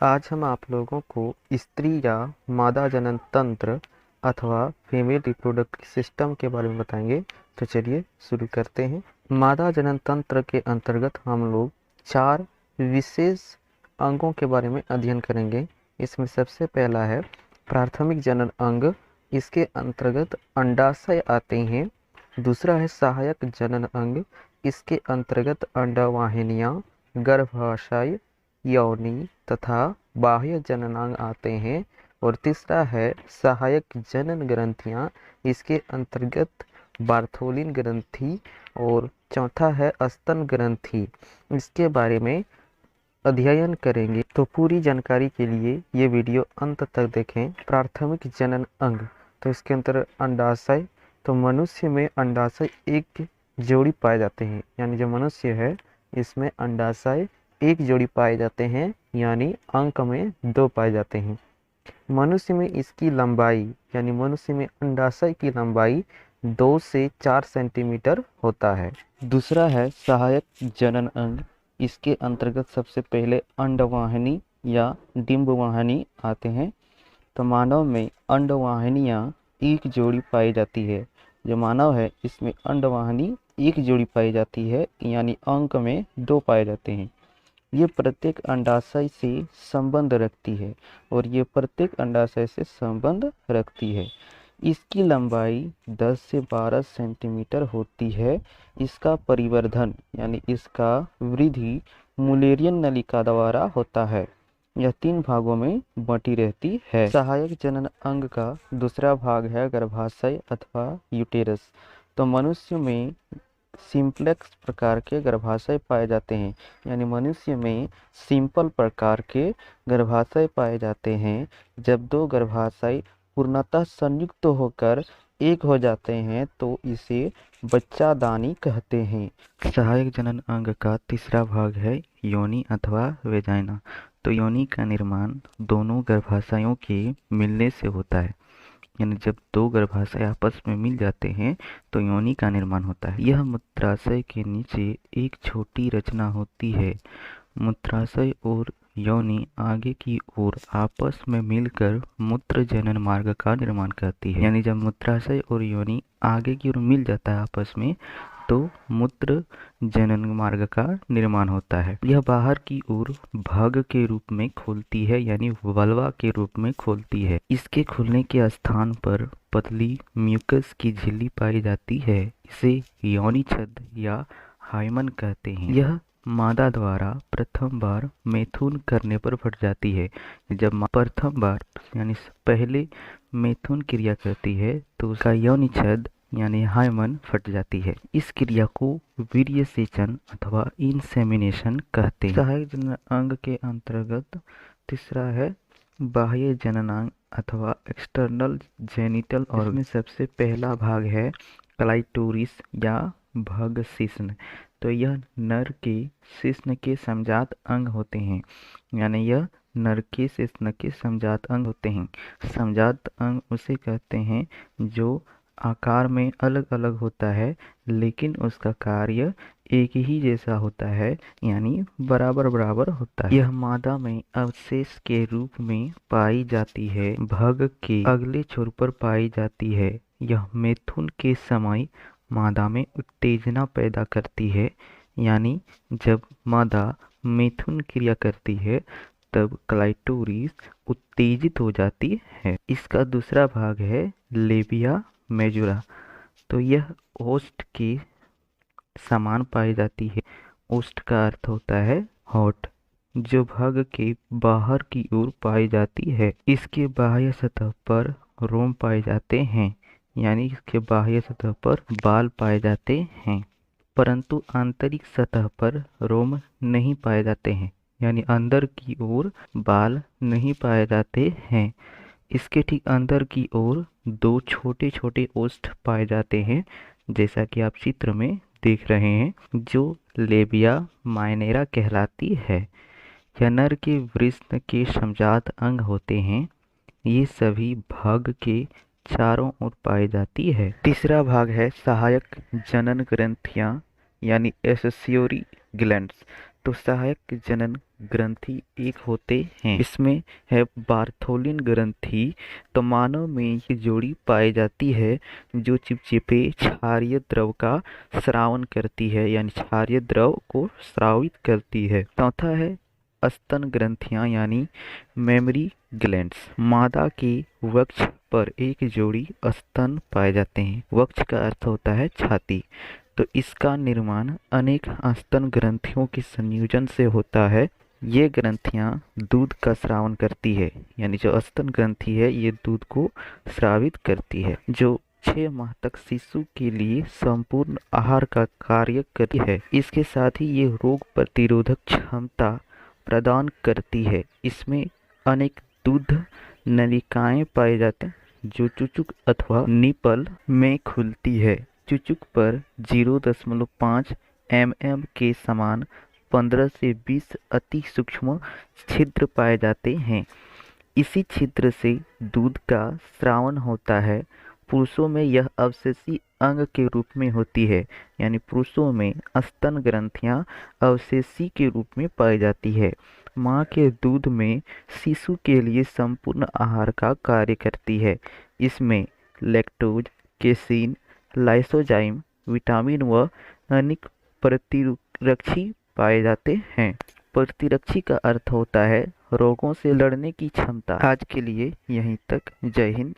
आज हम आप लोगों को स्त्री या मादा जनन तंत्र अथवा फीमेल रिप्रोडक्टिव सिस्टम के बारे में बताएंगे। तो चलिए शुरू करते हैं। मादा जनन तंत्र के अंतर्गत हम लोग 4 विशेष अंगों के बारे में अध्ययन करेंगे। इसमें सबसे पहला है प्राथमिक जनन अंग। इसके अंतर्गत अंडाशय आते हैं। दूसरा है सहायक जनन अंग। इसके अंतर्गत अंडवाहिनियां, गर्भाशय, योनि तथा बाह्य जननांग आते हैं। और तीसरा है सहायक जनन ग्रंथियां। इसके अंतर्गत बार्थोलिन ग्रंथि और चौथा है स्तन ग्रंथि। इसके बारे में अध्ययन करेंगे। तो पूरी जानकारी के लिए ये वीडियो अंत तक देखें। प्राथमिक जनन अंग, तो इसके अंतर अंडाशय। तो मनुष्य में अंडाशय एक जोड़ी पाए जाते हैं, यानी जो मनुष्य है इसमें अंडाशय एक जोड़ी पाए जाते हैं, यानी अंक में 2 पाए जाते हैं। मनुष्य में इसकी लंबाई, यानी मनुष्य में अंडाशय की लंबाई 2 से 4 सेंटीमीटर होता है। दूसरा है सहायक जनन अंग। इसके अंतर्गत सबसे पहले अंडवाहिनी या डिंबवाहिनी आते हैं। तो मानव में अंडवाहिनियां एक जोड़ी पाई जाती है। जो मानव है इसमें अंडवाहिनी एक जोड़ी पाई जाती है, यानी अंक में 2 पाए जाते हैं। ये प्रत्येक अंडाशय से संबंध रखती है और ये प्रत्येक अंडाशय से संबंध रखती है। इसकी लंबाई 10 से 12 सेंटीमीटर होती है। इसका परिवर्धन यानी इसका वृद्धि मुलेरियन नलिका द्वारा होता है। यह 3 भागों में बटी रहती है। सहायक जनन अंग का दूसरा भाग है गर्भाशय अथवा यूटेरस। तो मनुष्य में सिंप्लेक्स प्रकार के गर्भाशय पाए जाते हैं, यानी मनुष्य में सिंपल प्रकार के गर्भाशय पाए जाते हैं। जब 2 गर्भाशय पूर्णतः संयुक्त होकर एक हो जाते हैं तो इसे बच्चादानी कहते हैं। सहायक जनन अंग का तीसरा भाग है योनि अथवा वेजाइना। तो योनि का निर्माण दोनों गर्भाशयों के मिलने से होता है, यानी जब 2 गर्भाशय आपस में मिल जाते हैं तो योनि का निर्माण होता है। यह मूत्राशय के नीचे एक छोटी रचना होती है। मूत्राशय और योनि आगे की ओर आपस में मिलकर मूत्र जनन मार्ग का निर्माण करती है। यानी जब मूत्राशय और योनि आगे की ओर मिल जाता है आपस में, तो मूत्र जनन मार्ग का निर्माण होता है। यह बाहर की ओर भाग के रूप में खोलती है, यानी वल्वा के रूप में खोलती है। इसके खुलने के स्थान पर पतली म्यूकस की झिल्ली पाई जाती है। इसे योनि छद्म या हाइमन कहते हैं। यह मादा द्वारा प्रथम बार मैथुन करने पर फट जाती है। जब प्रथम बार यानी पहले मैथुन क्रिया करती है तो उसका योनि छद्म यानी हाइमन फट जाती है। इस क्रिया को वीर्य सेचन अथवा इंसेमिनेशन कहते हैं। सहायक जनन अंग के अंतर्गत तीसरा है बाह्य जननांग अथवा एक्सटर्नल जेनिटल ऑर्गन। इसमें सबसे पहला भाग है क्लाइटोरिस या भग शिश्न। तो यह नर के शिश्न के समजात अंग होते हैं, यानी यह नर के शिश्न के समजात अंग होते हैं। समजात अंग उसे कहते हैं जो आकार में अलग अलग होता है लेकिन उसका कार्य एक ही जैसा होता है, यानी बराबर बराबर होता है। यह मादा में अवशेष के रूप में पाई जाती है, भग के अगले छोर पर पाई जाती है। यह मैथुन के समय मादा में उत्तेजना पैदा करती है, यानी जब मादा मैथुन क्रिया करती है तब क्लाइटोरिस उत्तेजित हो जाती है। इसका दूसरा भाग है लेबिया मेजुरा। तो यह ओस्ट के समान पाई जाती है। ओस्ट का अर्थ होता है हॉट, जो भाग के बाहर की ओर पाई जाती है। इसके बाह्य सतह पर रोम पाए जाते हैं, यानी इसके बाह्य सतह पर बाल पाए जाते हैं, परंतु आंतरिक सतह पर रोम नहीं पाए जाते हैं, यानी अंदर की ओर बाल नहीं पाए जाते हैं। इसके ठीक अंदर की ओर 2 छोटे छोटे ओष्ठ पाए जाते हैं, जैसा कि आप चित्र में देख रहे हैं, जो लेबिया माइनेरा कहलाती है। यह नर के वृषण के समजात अंग होते हैं। ये सभी भाग के चारों ओर पाई जाती है। तीसरा भाग है सहायक जनन ग्रंथियां, यानी एक्सेसियोरी ग्लैंड्स। तो सहायक जनन ग्रंथि एक होते हैं। इसमें है बार्थोलिन ग्रंथि। तो मानव में ये जोड़ी पाई जाती है जो चिपचिपे क्षारीय द्रव का स्रावन करती है, यानी क्षारीय द्रव को स्रावित करती है। चौथा है स्तन ग्रंथियां यानी मेमरी ग्लैंड्स। मादा के वक्ष पर एक जोड़ी स्तन पाए जाते हैं। वक्ष का अर्थ होता है छाती। तो इसका निर्माण अनेक स्तन ग्रंथियों के संयोजन से होता है। ये ग्रंथियां दूध का स्रावन करती है, यानी जो स्तन ग्रंथि है ये दूध को स्रावित करती है, जो 6 माह तक शिशु के लिए संपूर्ण आहार का कार्य करती है। इसके साथ ही ये रोग प्रतिरोधक क्षमता प्रदान करती है। इसमें अनेक दूध नलिकाएं पाए जाते हैं जो चुचुक अथवा निपल में खुलती है। चुचुक पर 0.5 mm के समान 15 से 20 अति सूक्ष्म छिद्र पाए जाते हैं। इसी छिद्र से दूध का स्रावन होता है। पुरुषों में यह अवशेषी अंग के रूप में होती है, यानी पुरुषों में स्तन ग्रंथियां अवशेषी के रूप में पाई जाती है। माँ के दूध में शिशु के लिए संपूर्ण आहार का कार्य करती है। इसमें लैक्टोज, केसीन, लाइसोजाइम, विटामिन व अनेक प्रतिरक्षी पाए जाते हैं। प्रतिरक्षी का अर्थ होता है रोगों से लड़ने की क्षमता। आज के लिए यहीं तक। जय हिंद।